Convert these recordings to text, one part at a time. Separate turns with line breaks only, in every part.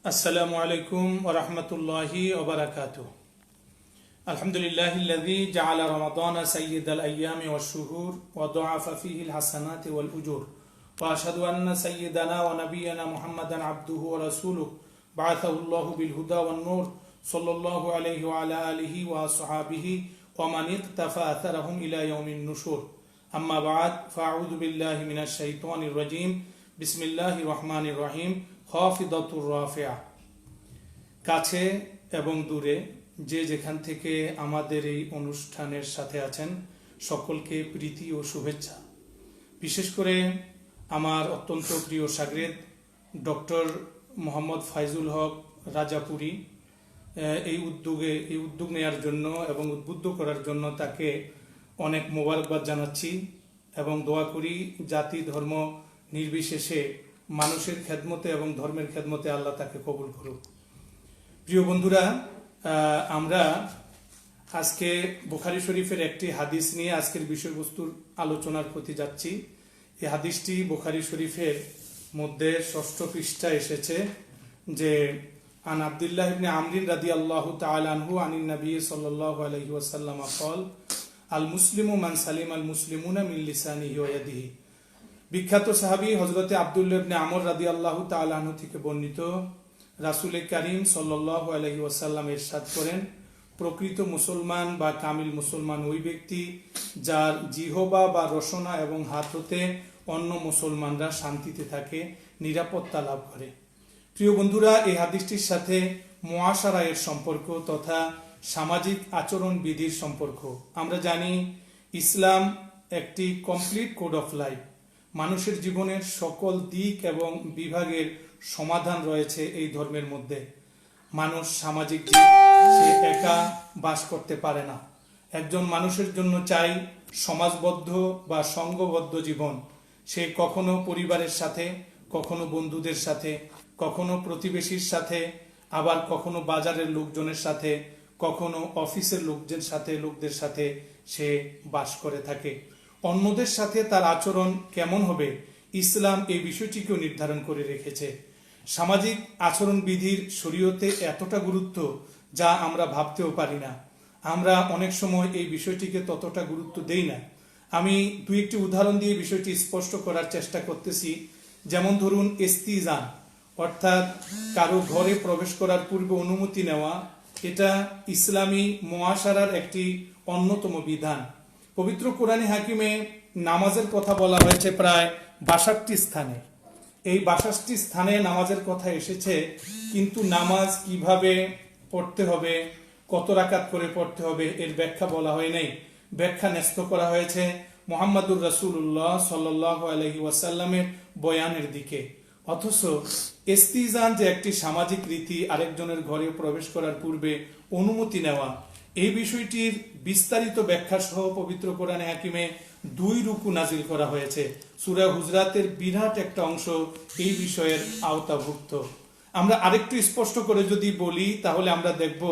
السلام عليكم ورحمة الله وبركاته. الحمد لله الذي جعل رمضان سيد الأيام والشهور وضعف فيه الحسنات والأجور، وأشهد أن سيدنا ونبينا محمدا عبده ورسوله بعثه الله بالهدى والنور صلى الله عليه وعلى آله وصحابه ومن اقتفى أثرهم إلى يوم النشور. أما بعد فأعوذ بالله من الشيطان الرجيم. بسم الله الرحمن الرحيم. খাফিদাতুর রাফিয়া। কাছে এবং দূরে যে যেখান থেকে আমাদের এই অনুষ্ঠানের সাথে আছেন সকলকে প্রীতি ও শুভেচ্ছা। বিশেষ করে আমার অত্যন্ত প্রিয় শাগরেদ ডক্টর মোহাম্মদ ফাইজুল হক রাজাপুরি এই উদ্যোগ নেওয়ার জন্য এবং উদ্বুদ্ধ করার জন্য তাকে অনেক মোবারকবাদ জানাচ্ছি এবং দোয়া করি জাতি ধর্ম নির্বিশেষে মানুষের খেদমতে এবং ধর্মের খেদমতে আল্লাহ তাকে কবুল করুক। প্রিয় বন্ধুরা, আমরা আজকে বুখারী শরীফের একটি হাদিস নিয়ে আজকের বিষয়বস্তুর আলোচনার প্রতি যাচ্ছি। এই হাদিসটি বুখারী শরীফের মধ্যে ৬ষ্ঠ পৃষ্ঠায় এসেছে যে আন আব্দুল্লাহ ইবনে আমরিন রাদিয়াল্লাহু তাআলা আনহু আনিন নবী সাল্লাল্লাহু আলাইহি ওয়াসাল্লাম قال আল মুসলিমু মান সালিম আল মুসলিমুনা মিন লিসানিহি ওয়া ইয়াদিহি। বিখ্যাত সাহাবী হযরতে আব্দুল্লাহ ইবনে আমর রাদিয়াল্লাহু তাআলা আনহু থেকে বর্ণিত, রাসূল করিম সাল্লাল্লাহু আলাইহি ওয়াসাল্লাম ইরশাদ করেন, প্রকৃত মুসলমান বা কামিল মুসলমান ওই ব্যক্তি যার জিহবা বা রসনা এবং হাত হতে অন্য মুসলমানরা শান্তিতে থাকে, নিরাপত্তা লাভ করে। প্রিয় বন্ধুরা, এই হাদিসটির সাথে মুআশারা এর সম্পর্ক তথা সামাজিক আচরণ বিধির সম্পর্ক। আমরা জানি ইসলাম একটি কমপ্লিট কোড অফ লাইফ। মানুষের জীবনের সকল দিক এবং বিভাগের সমাধান রয়েছে এই ধর্মের মধ্যে। মানুষ সামাজিক জীব, সে একা বাস করতে পারে না। একজন মানুষের জন্য চাই সমাজবদ্ধ বা সংঘবদ্ধ জীবন। সে কখনো পরিবারের সাথে, কখনো বন্ধুদের সাথে, কখনো প্রতিবেশীর সাথে, আবার কখনো বাজারের লোকজনের সাথে, কখনো অফিসের লোকদের সাথে সে বাস করে থাকে। অন্যদের সাথে তার আচরণ কেমন হবে, ইসলাম এই বিষয়টিকেও নির্ধারণ করে রেখেছে। সামাজিক আচরণ বিধির শরীয়তে এতটা গুরুত্ব যা আমরা ভাবতেও পারি না। আমরা অনেক সময় এই বিষয়টিকে ততটা গুরুত্ব দেই না। আমি দুই একটি উদাহরণ দিয়ে বিষয়টি স্পষ্ট করার চেষ্টা করতেছি। যেমন ধরুন ইস্তিজান, অর্থাৎ কারো ঘরে প্রবেশ করার পূর্বে অনুমতি নেওয়া, এটা ইসলামী মুআশারার একটি অন্যতম বিধান। পবিত্র কোরআনে হাকিমে নামাজের কথা বলা হয়েছে প্রায় ৬২টি স্থানে। এই ৬২টি স্থানে নামাজের কথা এসেছে, কিন্তু নামাজ কিভাবে পড়তে হবে, কত রাকাত করে পড়তে হবে এর ব্যাখ্যা বলা হয় নাই। ব্যাখ্যা ন্যস্ত করা হয়েছে মুহাম্মাদুর রাসূলুল্লাহ সাল্লাল্লাহু আলাইহি ওয়াসাল্লামের বয়ানের দিকে। অথচ ইস্তিজান যে একটি সামাজিক রীতি, আরেকজনের ঘরে প্রবেশ করার পূর্বে অনুমতি নেওয়া, এই বিষয়টির বিস্তারিত ব্যাখ্যা সহ পবিত্র কোরআনে হাকিমে ২ রুকু নাজিল করা হয়েছে। সূরা হুজরাতের বিরাট একটা অংশ এই বিষয়ের আওতাভুক্ত। আমরা আরেকটু স্পষ্ট করে যদি বলি তাহলে আমরা দেখব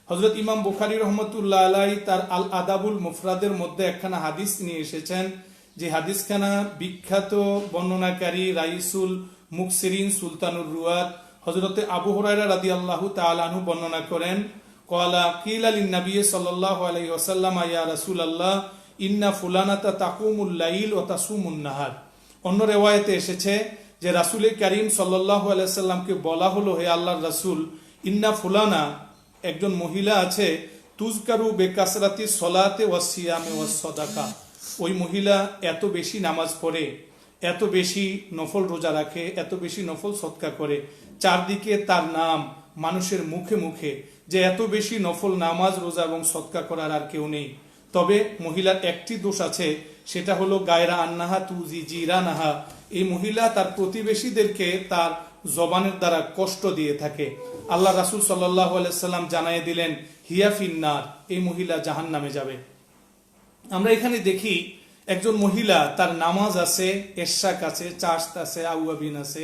হযরত ইমাম বুখারী রহমতুল্লাহ আলাইহি তার আল আদাবুল মুফরাদের মধ্যে একখানা হাদিস নিয়ে এসেছেন, যে হাদিসখানা বিখ্যাত বর্ণনাকারী রাইসুল মুকসিরিন সুলতানুর রুয়াত হযরতে আবু হুরায়রা রাদিয়াল্লাহু তাআলা আনহু বর্ণনা করেন, ক্বালা কিলা লিন নবী সাল্লাল্লাহু আলাইহি ওয়াসাল্লাম ইয়া রাসূলুল্লাহ ইন্না ফুলানাতা তাকুমুল লাইল ওয়া তাসুমুন নাহার। অন্য রিওয়ায়াতে এসেছে যে রাসূল করিম সাল্লাল্লাহু আলাইহি ওয়াসাল্লামকে বলা হলো, হে আল্লাহর রাসূল, ইন্না ফুলানা, একজন মহিলা আছে, তুজকারু বেকাসরাতি সলাতে ওয়াস সিয়ামে ওয়াস সাদাকা, ওই মহিলা এত বেশি নামাজ পড়ে, এত বেশি নফল রোজা রাখে, এত বেশি নফল সদকা করে, চারদিকে তার নাম মানুষের মুখে মুখে, যে এত বেশি নফল নামাজ রোজা এবং সদকা করার আর কেউ নেই। তবে মহিলার একটি দোষ আছে, সেটা হলো গায়রা আন্নাহা তুজি জিরানাহা, এই মহিলা তার প্রতিবেশীদেরকে তার জবানের দ্বারা কষ্ট দিয়ে থাকে। আল্লাহ রাসূল সাল্লাল্লাহু আলাইহি ওয়াসাল্লাম জানিয়ে দিলেন, হিয়া ফিন্নার, এই মহিলা জাহান্নামে যাবে। আমরা এখানে দেখি একজন মহিলা, তার নামাজ আছে, এরশাক আছে, চাশত আছে, আউয়াবিন আছে,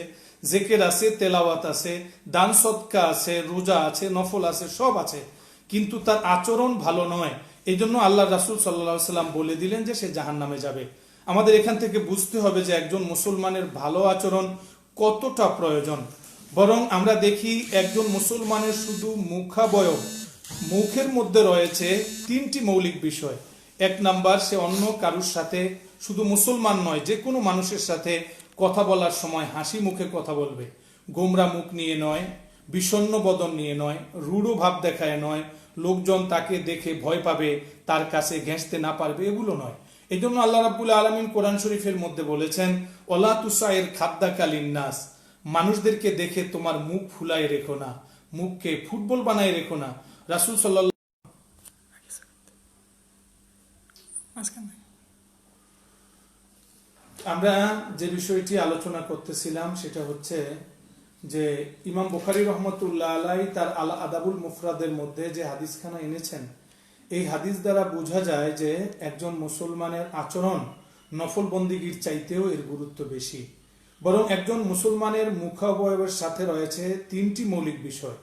জিকির আছে, তেলাওয়াত আছে, দান সদকা আছে, রোজা আছে, নফল আছে, সব আছে, কিন্তু তার আচরণ ভালো নয়। এই জন্য আল্লাহ রাসূল সাল্লাল্লাহু আলাইহি ওয়াসাল্লাম বলে দিলেন যে সে জাহান্নামে যাবে। আমাদের এখান থেকে বুঝতে হবে যে একজন মুসলমানের ভালো আচরণ কতটা প্রয়োজন। বরং আমরা দেখি একজন মুসলমানের শুধু মুখাবয়ব, মুখের মধ্যে রয়েছে 3টি মৌলিক বিষয়। 1 নাম্বার, সে অন্য কারুর সাথে, শুধু মুসলমান নয়, যে কোনো মানুষের সাথে কথা বলার সময় হাসি মুখে কথা বলবে, গোমরা মুখ নিয়ে নয়, বিষণ্ণ বদন নিয়ে নয়, রূঢ় ভাব দেখায় নয়, লোকজন তাকে দেখে ভয় পাবে, তার কাছে ঘেঁষতে না পারবে, এগুলো নয়। এই জন্য আল্লাহ রাব্বুল আলামিন কোরআন শরীফের মধ্যে বলেছেন, ওলা তুসাইর খাদ্দাকালিন নাস, মানুষদেরকে দেখে তোমার মুখ ফুলায় রেখো না, মুখকে ফুটবল বানায় রেখো না। রাসূল সাল্লাল্লাহু আমরা যে বিষয়টি আলোচনা করতেছিলাম সেটা হচ্ছে যে ইমাম বুখারী রহমতুল্লাহ আলাইহি তার আল আদাবুল মুফরাদের মধ্যে যে হাদিসখানা এনেছেন, এই হাদিস দ্বারা বোঝা যায় যে একজন মুসলমানের আচরণ নফল বন্দিগির চাইতেও এর গুরুত্ব বেশি। বরং একজন মুসলমানের মুখাবয়বের সাথে রয়েছে 3টি মৌলিক বিষয়।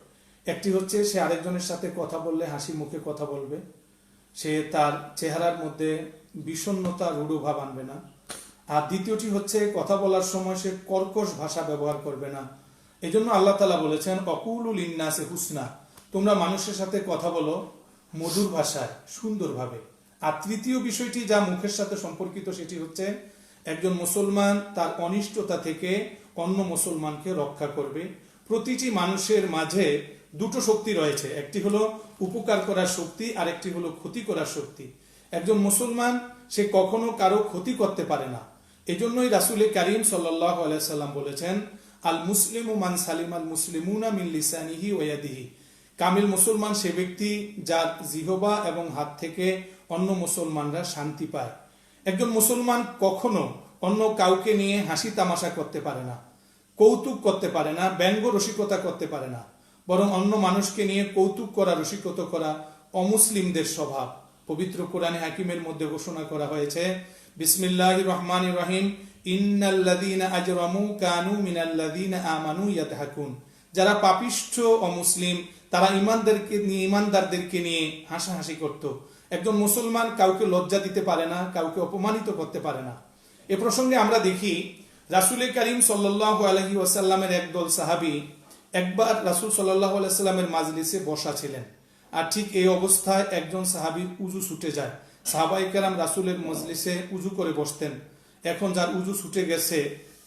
একটি হচ্ছে সে আরেকজনের সাথে কথা বললে হাসি মুখে কথা বলবে, সে তার চেহারার মধ্যে বিষণ্ণতা রূঢ় ভাব আনবে না। আর দ্বিতীয়টি হচ্ছে কথা বলার সময় সে কর্কশ ভাষা ব্যবহার করবে না। এই জন্য আল্লাহ তাআলা বলেছেন, অকুলুল ইন্নাসে হুসনা, তোমরা মানুষের সাথে কথা বলো মধুর ভাষায়, সুন্দরভাবে। আর তৃতীয় বিষয়টি যা মুখের সাথে সম্পর্কিত সেটি হচ্ছে একজন মুসলমান তার অনিষ্টতা থেকে অন্য মুসলমানকে রক্ষা করবে। প্রতিটি মানুষের মাঝে 2টো শক্তি রয়েছে, একটি হলো উপকার করার শক্তি আর একটি হলো ক্ষতি করার শক্তি। একজন মুসলমান সে কখনো কারো ক্ষতি করতে পারে না। এজন্যই রাসূল কারীম সাল্লাল্লাহু আলাইহি সাল্লাম বলেছেন, আল মুসলিমু মান সালিমাল মুসলিমুনা মিন লিসানিহি ওয়া ইয়াদিহি, কামিল মুসলমান সে ব্যক্তি যার জিহবা এবং হাত থেকে অন্য মুসলমানরা শান্তি পায়। একজন মুসলমান কখনো অন্য কাউকে নিয়ে হাসি তামাশা করতে পারে না, কৌতুক করতে পারে না, ব্যঙ্গ রসিকতা করতে পারে না। বরং অন্য মানুষকে নিয়ে কৌতুক করা, রসিকতা করা অমুসলিমদের স্বভাব। পবিত্র কোরআনে হাকিমের মধ্যে ঘোষণা করা হয়েছে, বিসমিল্লাহির রহমানির রহিম, ইন্নাল্লাযীনা আজরামু কানু মিনাল্লাযীনা আমানু ইয়াদহাকুন, যারা পাপিষ্ঠ অমুসলিম তারা ঈমানদারদেরকে নিয়ে হাসাহাসি করত। একজন মুসলমান কাউকে লজ্জা দিতে পারে না, কাউকে অপমানিত করতে পারে না। এ প্রসঙ্গে আমরা দেখি রাসূল কারীম সাল্লাল্লাহু আলাইহি ওয়াসাল্লামের একদল সাহাবী একবার রাসূল সাল্লাল্লাহু আলাইহি ওয়াসাল্লামের মাজলিসে বসা ছিলেন, আর ঠিক এই অবস্থায় একজন সাহাবীর উযু ছুটে যায়। সাহাবায়ে কেরাম রাসূলের মজলিসে উযু করে বসতেন। এখন যার উযু ছুটে গেছে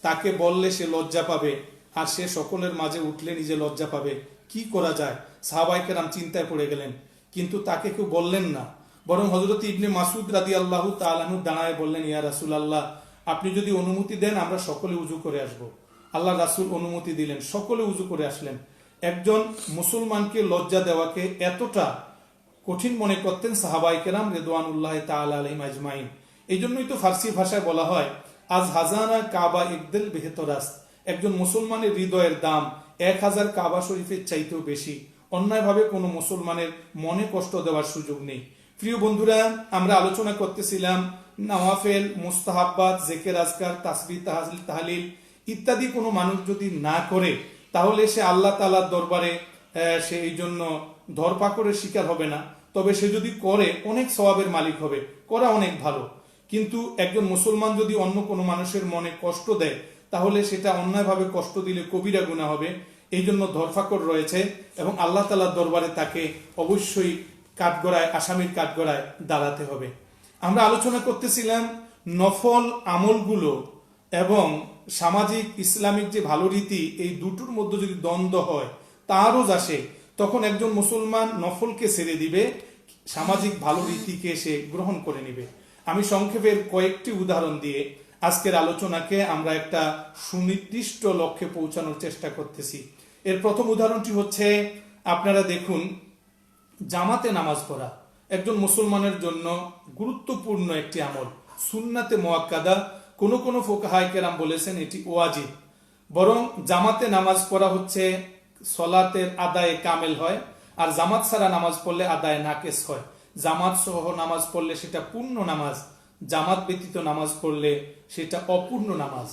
তাকে বললে সে লজ্জা পাবে, আর সে সকলের মাঝে উঠলে নিজে লজ্জা পাবে, কি করা যায়? সাহাবায়ে কেরাম চিন্তায় পড়ে গেলেন, কিন্তু তাকে কেউ বললেন না। বরং হযরত ইবনে মাসউদ রাদিয়াল্লাহু তাআলা আনহু দাঁড়ায় বললেন, ইয়া রাসূলুল্লাহ, আপনি যদি অনুমতি দেন আমরা সকলে উযু করে আসব। আল্লাহ রাসূল অনুমতি দিলেন, সকলে উযু করে আসলেন। একজন মুসলমানকে লজ্জা দেওয়াকে এতটা কঠিন মনে করতেন সাহাবায়ে কেরাম রিদওয়ানুল্লাহি তাআলা আলাইহিম আজমাইন। এই জন্যই তো ফার্সি ভাষায় বলা হয়, আজ হাজানা কাবা ইকদিল বেহতরাস, একজন মুসলমানের হৃদয়ের দাম 1000 কাবা শরীফের চাইতেও বেশি। অন্যায়ভাবে কোনো মুসলমানের মনে কষ্ট দেওয়ার সুযোগ নেই। প্রিয় বন্ধুরা, আমরা আলোচনা করতেছিলাম নওয়াফেল, মুস্তাহাব্বাত, জিকির আজকার, তাসবিহ, তাহলিল ইত্যাদি কোনো মানুষ যদি না করে তাহলে সে আল্লাহ তাআলার দরবারে সে এই জন্য ধরপাকড়ের শিকার হবে না। তবে সে যদি করে অনেক সওয়াবের মালিক হবে, করা অনেক ভালো। কিন্তু একজন মুসলমান যদি অন্য কোনো মানুষের মনে কষ্ট দেয় তাহলে সেটা অন্যায়ভাবে কষ্ট দিলে কবিরা গুনাহ হবে। এই জন্য ধরপাকড় রয়েছে এবং আল্লাহ তাআলার দরবারে তাকে অবশ্যই কাঠগড়ায়, আসামির কাঠগড়ায় দাঁড়াতে হবে। আমরা আলোচনা করতেছিলাম নফল আমলগুলো এবং সামাজিক ইসলামিক যে ভালো রীতি, এই দুটোর মধ্যে যদি দ্বন্দ্ব হয়, তারও আসে, তখন একজন মুসলমান নফলকে ছেড়ে দিবে, সামাজিক ভালো রীতিকে সে গ্রহণ করে নিবে। আমি সংক্ষেপের কয়েকটি উদাহরণ দিয়ে আজকের আলোচনাকে আমরা একটা সুনির্দিষ্ট লক্ষ্যে পৌঁছানোর চেষ্টা করতেছি। এর প্রথম উদাহরণটি হচ্ছে, আপনারা দেখুন, জামাতে নামাজ পড়া একজন মুসলমানের জন্য গুরুত্বপূর্ণ একটি আমল, সুন্নাতে মুআক্কাদা। কোনো কোনো ফুকাহায়ে কেরাম বলেছেন এটি ওয়াজিব। বরং জামাতে নামাজ পড়া হচ্ছে সলাতের আদায়ে কামেল হয়, আর জামাত ছাড়া নামাজ পড়লে আদায়ে নাকেস হয়। জামাত সহ নামাজ পড়লে সেটা পূর্ণ নামাজ, জামাত ব্যতীত নামাজ পড়লে সেটা অপূর্ণ নামাজ।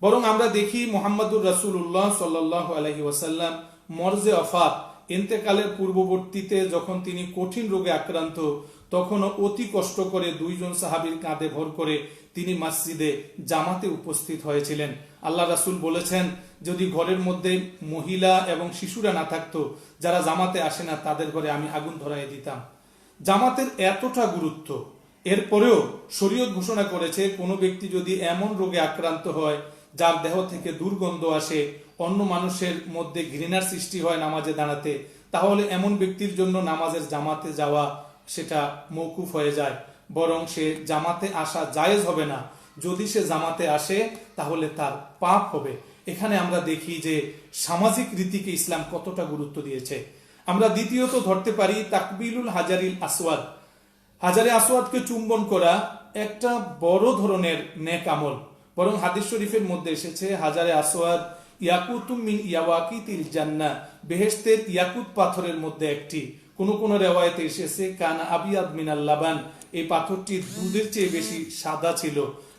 বরং আমরা দেখি মুহাম্মদুর রাসূলুল্লাহ সাল্লাল্লাহু আলাইহি ওয়াসাল্লাম মরজে ওফাত, ইন্তেকালের পূর্ববর্তীতে যখন তিনি কঠিন রোগে আক্রান্ত, তখনও অতি কষ্ট করে দুইজন সাহাবীর কাঁধে ভর করে তিনি মসজিদে জামাতে উপস্থিত হয়েছিলেন। আল্লাহ রাসূল বলেছেন, যদি ঘরের মধ্যে মহিলা এবং শিশুরা না থাকতো, যারা জামাতে আসে না, তাদের ঘরে আমি আগুন ধরাই দিতাম। জামাতের এতটা গুরুত্ব, এরপরেও শরীয়ত ঘোষণা করেছে কোনো ব্যক্তি যদি এমন রোগে আক্রান্ত হয় যার দেহ থেকে দুর্গন্ধ আসে, অন্য মানুষের মধ্যে ঘৃণার সৃষ্টি হয় নামাজে দাঁড়াতে, তাহলে এমন ব্যক্তির জন্য নামাজের জামাতে যাওয়া সেটা মওকুফ হয়ে যায়, বরং সে জামাতে আসা জায়েজ হবে না। যদি সে জামাতে আসে তাহলে তার পাপ হবে। এখানে আমরা দেখি যে সামাজিক রীতিকে ইসলাম কতটা গুরুত্ব দিয়েছে। আমরা দ্বিতীয়ত ধরতে পারি তাকবিলুল হাজারিল আসওয়াদ। হাজারে আসওয়াদকে চুম্বন করা একটা বড় ধরনের নেক আমল। বরং হাদিস শরীফের মধ্যে এসেছে, হাজারে আসওয়াদ ইয়াকুতুম মিন ইয়াওয়াকিতিল জান্নাহ, বেহেশতের ইয়াকুত পাথরের মধ্যে একটি। কোন কোন রিওয়ায়াতে এসেছে কানা আবিয়াদ মিনাল লাবান, এই পাথরটি দুধের চেয়ে বেশি সাদা ছিল।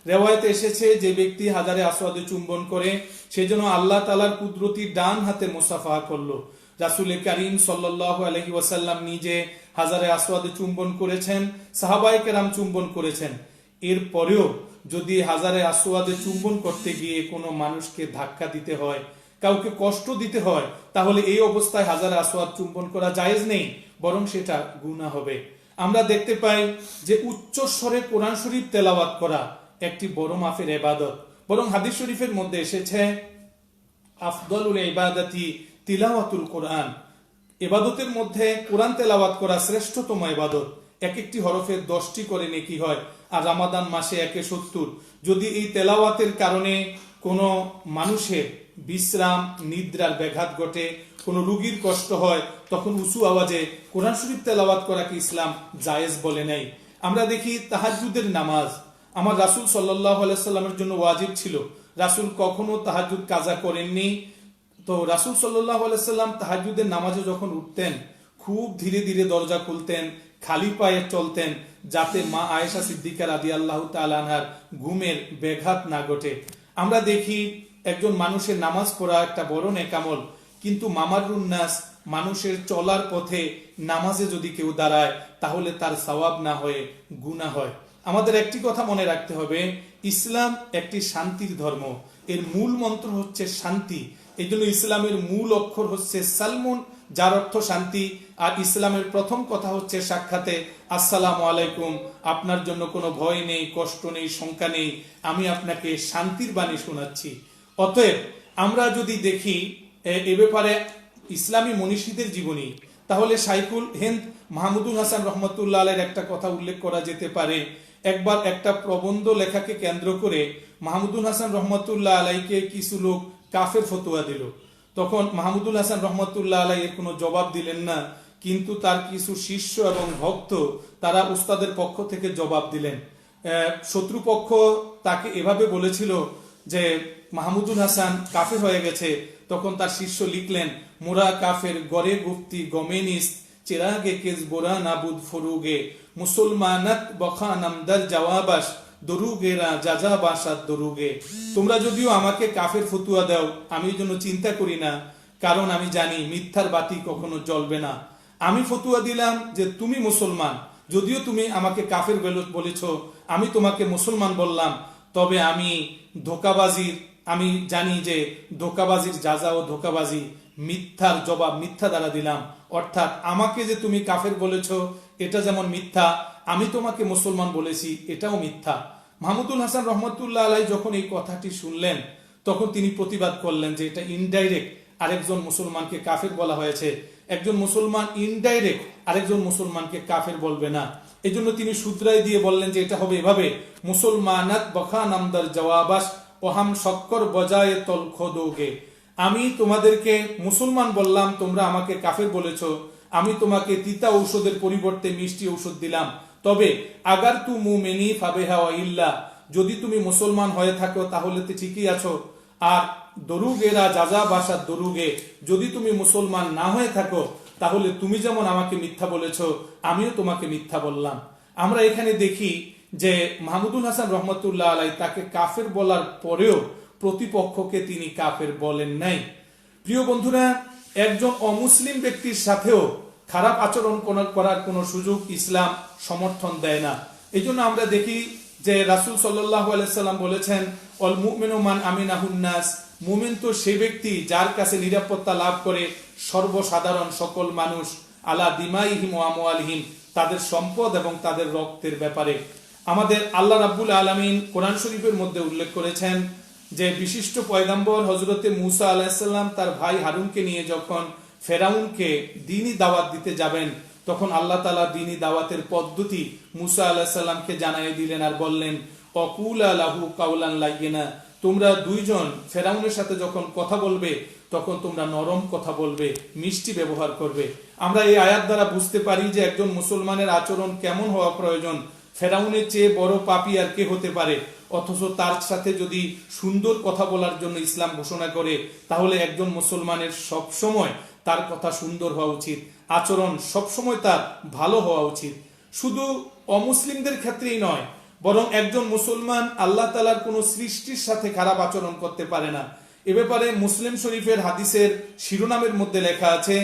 রিওয়ায়াতে এসেছে যে ব্যক্তি হাজারে আসওয়াদে চুম্বন করে সে যেন আল্লাহ তাআলার কুদরতি ডান হাতে মুসাফাহা করলো। রাসূল কারীম সাল্লাল্লাহু আলাইহি ওয়াসাল্লাম নিজে হাজারে আসওয়াদে চুম্বন করেছেন, সাহাবায়ে কেরাম চুম্বন করেছেন। এরপরেও যদি হাজারে আসওয়াদে চুম্বন করতে গিয়ে কোনো মানুষকে ধাক্কা দিতে হয়, কাউকে কষ্ট দিতে হয়, তাহলে এই অবস্থায় হাজারে আসওয়াদ চুম্বন করা জায়েজ নেই, বরং সেটা গুনাহ হবে। আমরা দেখতে পাই যে উচ্চ স্বরে কোরআন শরীফ তেলাওয়াত করা একটি বড় মাপের ইবাদত। বরং হাদিস শরীফের মধ্যে এসেছে আফদলুল ইবাদাতি তিলাওয়াতুল কোরআন, ইবাদতের মধ্যে কোরআন তেলাওয়াত করা শ্রেষ্ঠতম ইবাদত। এক একটি হরফের 10টি করে নেকি হয়, আর রমাদান মাসে 170। যদি এই তেলাওয়াতের কারণে কোনো মানুষের বিশ্রাম নিদ্রার ব্যাঘাত ঘটে, কোনো রোগীর কষ্ট হয়, তখন উঁচু আওয়াজে কোরআন শরীফ তেলাওয়াত করাকে ইসলাম জায়েজ বলে নেই। আমরা দেখি তাহাজ্জুদের নামাজ আমার রাসূল সাল্লাল্লাহু আলাইহি সাল্লামের জন্য ওয়াজিব ছিল। রাসূল কখনো তাহাজ্জুদ কাজা করেননি। তো রাসূল সাল্লাল্লাহু আলাইহি সাল্লাম তাহাজ্জুদের নামাজে যখন উঠতেন, খুব ধীরে ধীরে দরজা খুলতেন, খালি পায়ে চলতেন, যাতে মা আয়েশা সিদ্দিকা রাদিয়াল্লাহু তাআলা আনহার ঘুমের ব্যাঘাত না ঘটে। আমরা দেখি একজন মানুষের নামাজ পড়া একটা বড় নেক আমল, কিন্তু মামারুন নাস, মানুষের চলার পথে নামাজে যদি কেউ দাঁড়ায় তাহলে তার সওয়াব না হয়ে গুনাহ হয়। আমাদের একটি কথা মনে রাখতে হবে, ইসলাম একটি শান্তির ধর্ম, এর মূল মন্ত্র হচ্ছে শান্তি। এই জন্য ইসলামের মূল অক্ষর হচ্ছে সালমুন, যার অর্থ শান্তি। আর ইসলামের প্রথম কথা হচ্ছে সাক্ষাতে আসসালামু আলাইকুম, আপনার জন্য কোনো ভয় নেই, কষ্ট নেই, শঙ্কা নেই, আমি আপনাকে শান্তির বাণী শোনাচ্ছি। অতএব আমরা যদি দেখি এ ব্যাপারে ইসলামী মনীষীদের জীবনী, তাহলে শাইখুল হিন্দ মাহমুদুল হাসান রহমতুল্লাহ আলাইহির একটা কথা উল্লেখ করা যেতে পারে। একবার একটা প্রবন্ধ লেখাকে কেন্দ্র করে মাহমুদুল হাসান রহমতুল্লাহ আলাইকে কিছু লোক কাফের ফতোয়া দিল। তখন মাহমুদুল হাসান রহমতুল্লাহ আলাইহি এর কোনো জবাব দিলেন না, কিন্তু তার কিছু শিষ্য এবং ভক্ত তারা উস্তাদের পক্ষ থেকে জবাব দিলেন। শত্রুপক্ষ তাকে এভাবে বলেছিল যে মাহমুদুল হাসান কাফের হয়ে গেছে। তখন তার শিষ্য লিখলেন, মোরা কাফের গরে গুফতি গমেনিস চিরাগে কেজ বোরা নাবুদ ফরুগে মুসলমানাত বখা নামদার জওয়াবাস দরুগেরা যাজা বাসাত দরুগে। তোমরা যদিও আমাকে কাফের ফতুয়া দাও, আমি জন্য চিন্তা করি না, কারণ আমি জানি মিথ্যার বাতি কখনো জ্বলবে না। আমি ফতুয়া দিলাম যে তুমি মুসলমান, যদিও তুমি আমাকে কাফের বলেছ, আমি তোমাকে মুসলমান বললাম, তবে আমি জানি যে ধোকাবাজির যাজা ও ধোকাবাজি, মিথ্যার জবাব মিথ্যা দ্বারা দিলাম। অর্থাৎ আমাকে যে তুমি কাফের বলেছ এটা যেমন মিথ্যা, আমি তোমাকে মুসলমান বলেছি এটাও মিথ্যা। মাহমুদুল হাসান রহমতুল্লাহ আলাইহি যখন এই কথাটি শুনলেন, তখন তিনি প্রতিবাদ করলেন যে এটা ইনডাইরেক্ট আরেকজন মুসলমানকে কাফের বলা হয়েছে, একজন মুসলমান ইনডাইরেক্ট আরেকজন মুসলমানকে কাফের বলবে না। এই জন্য তিনি শুধরাই দিয়ে বললেন যে এটা হবে এভাবে, মুসলমানাত বখা নামদার জওয়াবাস ওহাম শক্কর বজায় তল খোদোগে। আমি তোমাদেরকে মুসলমান বললাম, তোমরা আমাকে কাফের বলেছ, আমি তোমাকে তিতা ঔষধের পরিবর্তে মিষ্টি ঔষধ দিলাম। তবে আগার তু মুমিনি ফাবেহা ইল্লা, যদি তুমি মুসলমান হয়ে থাকো তাহলে তো ঠিকই আছো। আর দরুগেরা যাজা বাসা দরুগে, যদি তুমি মুসলমান না হয়ে থাকো তাহলে তুমি যেমন আমাকে মিথ্যা বলেছ, আমিও তোমাকে মিথ্যা বললাম। আমরা এখানে দেখি যে মাহমুদুল হাসান রহমতুল্লাহ আলাইহি তাকে কাফের বলার পরেও প্রতিপক্ষকে তিনি কাফের বলেন নাই। প্রিয় বন্ধুরা, একজন অমুসলিম ব্যক্তির সাথেও খারাপ আচরণ করার কোনো সুযোগ ইসলাম সমর্থন দেয় না। এই জন্য আমরা দেখি যে রাসূল সাল্লাল্লাহু আলাইহি সাল্লাম বলেছেন, অল মুমিনু মান আমিনাহুন নাস, মুমিন তো সে ব্যক্তি যার কাছে নিরাপত্তা লাভ করে সর্বসাধারণ সকল মানুষ, আলা দিমাইহিম ওয়া আমওয়ালিহিম, তাদের সম্পদ এবং তাদের রক্তের ব্যাপারে। আমাদের আল্লাহ রাব্বুল আলামিন কোরআন শরীফের মধ্যে উল্লেখ করেছেন যে বিশিষ্ট পয়গম্বর হযরতে মূসা আলাইহিস সালাম তার ভাই হারুনকে নিয়ে যখন ফেরাউনকে দ্বীনি দাওয়াত দিতে যাবেন, তখন আল্লাহ তাআলা দ্বীনি দাওয়াতের পদ্ধতি মূসা আলাইহিস সালামকে জানিয়ে দিলেন আর বললেন, অকুলা লাহু কাওলান লাইয়িনা, তোমরা দুইজন ফেরাউনের সাথে যখন কথা বলবে তখন তোমরা নরম কথা বলবে, মিষ্টি ব্যবহার করবে। আমরা এই আয়াত দ্বারা বুঝতে পারি যে একজন মুসলমানের আচরণ কেমন হওয়া প্রয়োজন। ফেরাউনের চেয়ে বড় পাপী আর কে হতে পারে? অথচ তার সাথে যদি সুন্দর কথা বলার জন্য ইসলাম ঘোষণা করে, তাহলে একজন মুসলমানের সবসময় তার কথা সুন্দর হওয়া উচিত, আচরণ সবসময় তার ভালো হওয়া উচিত। শুধু অমুসলিমদের ক্ষেত্রেই নয়, বরং একজন মুসলমান আল্লাহ তাআলার কোনো সৃষ্টির সাথে খারাপ আচরণ করতে পারে না। এ ব্যাপারে মুসলিম শরীফের হাদিসের শিরোনামের মধ্যে লেখা আছে,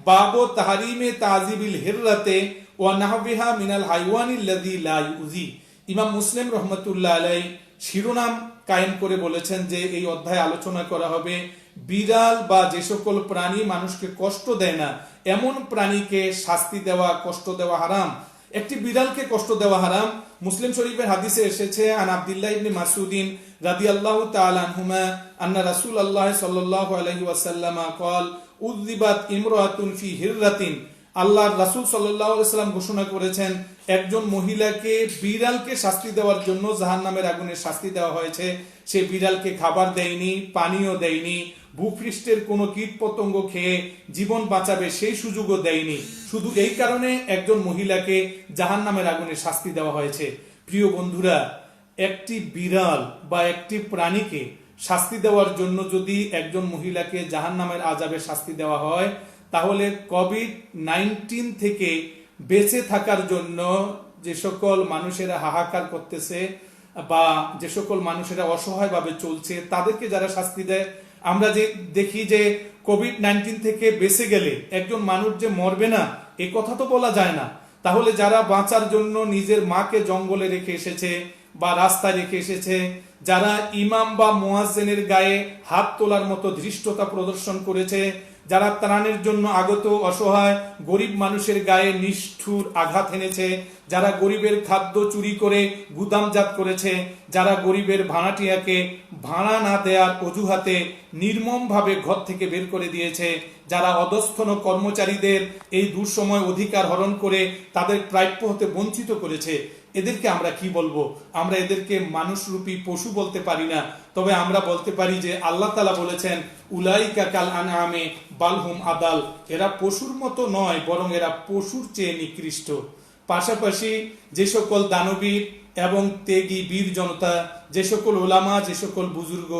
বাবু তাহরিমে তাজিবিল হিররাতে ওয়া নাহবিহা মিনাল হাইওয়ানিল্লাযী লা ইউজি। ইমাম মুসলিম রহমতুল্লাহ আলাইহি শিরোনাম কায়েম করে বলেছেন যে এই অধ্যায়ে আলোচনা করা হবে বিড়াল বা যে সকল প্রাণী মানুষকে কষ্ট দেয় না, এমন প্রাণীকে শাস্তি দেওয়া, কষ্ট দেওয়া হারাম। একটি বিড়ালকে কষ্ট দেওয়া হারাম। মুসলিম শরীফের হাদিসে এসেছে, আন আব্দুল্লাহ ইবনে মাসউদিন রাদিয়াল্লাহু তাআলা আনহুমা আন্না রাসূলুল্লাহ সাল্লাল্লাহু আলাইহি ওয়াসাল্লাম قال উযিবাত ইমরাতুন ফি হিররাতিন। আল্লাহর রাসূল সাল্লাল্লাহু আলাইহি ওয়াসাল্লাম ঘোষণা করেছেন, একজন মহিলাকে বিড়ালকে শাস্তি দেওয়ার জন্য জাহান্নামের আগুনে শাস্তি দেওয়া হয়েছে। সে বিড়ালকে খাবার দেয়নি, পানিও দেয়নি, ভূপৃষ্ঠের কোনো কীট পতঙ্গ খেয়ে জীবন বাঁচাবে সেই সুযোগও দেয়নি। শুধু এই কারণে একজন মহিলাকে জাহান্নামের আগুনে শাস্তি দেওয়া হয়েছে। প্রিয় বন্ধুরা, একটি বিড়াল বা একটি প্রাণীকে শাস্তি দেওয়ার জন্য যদি একজন মহিলাকে জাহান্নামের আযাবে শাস্তি দেওয়া হয়, তাহলে কোভিড-19 থেকে বেঁচে থাকার জন্য যে সকল মানুষেরা হাহাকার করতেছে বা যে সকল মানুষেরা অসহায়ভাবে চলছে, তাদেরকে যারা শাস্তি দেয়, আমরা যে দেখি যে কোভিড-19 থেকে বেঁচে গেলে একজন মানুষ যে মরবে না, এ কথা তো বলা যায় না। তাহলে যারা বাঁচার জন্য নিজের মাকে জঙ্গলে রেখে এসেছে বা রাস্তায় রেখে এসেছে, যারা ইমাম বা মুয়াজ্জিনের গায়ে হাত তোলার মতো ধৃষ্টতা প্রদর্শন করেছে, যারা ত্রাণের জন্য আগত অসহায় গরিব মানুষের গায়ে নিষ্ঠুর আঘাত এনেছে, যারা গরিবের খাদ্য চুরি করে গুদামজাত করেছে, যারা গরিবের ভাড়াটিয়াকে ভাড়া না দেওয়ার অজুহাতে নির্মমভাবে ঘর থেকে বের করে দিয়েছে, যারা অধস্থন কর্মচারীদের এই দুঃসময় অধিকার হরণ করে তাদের প্রাপ্য হতে বঞ্চিত করেছে, এদেরকে আমরা কি বলবো? আমরা এদেরকে মানুষরূপী পশু বলতে পারি না। তবে আমরা বলতে পারি যে আল্লাহ তাআলা বলেছেন, উলাইকা কাল আনআমে বাল হুম আদাল, এরা পশুর মতো নয়, বরং এরা পশুর চেয়ে নিকৃষ্ট। পাশাপাশি যে সকল দানবীর এবং ত্যাগী বীর জনতা, যে সকল ওলামা, যে সকল বুজুর্গ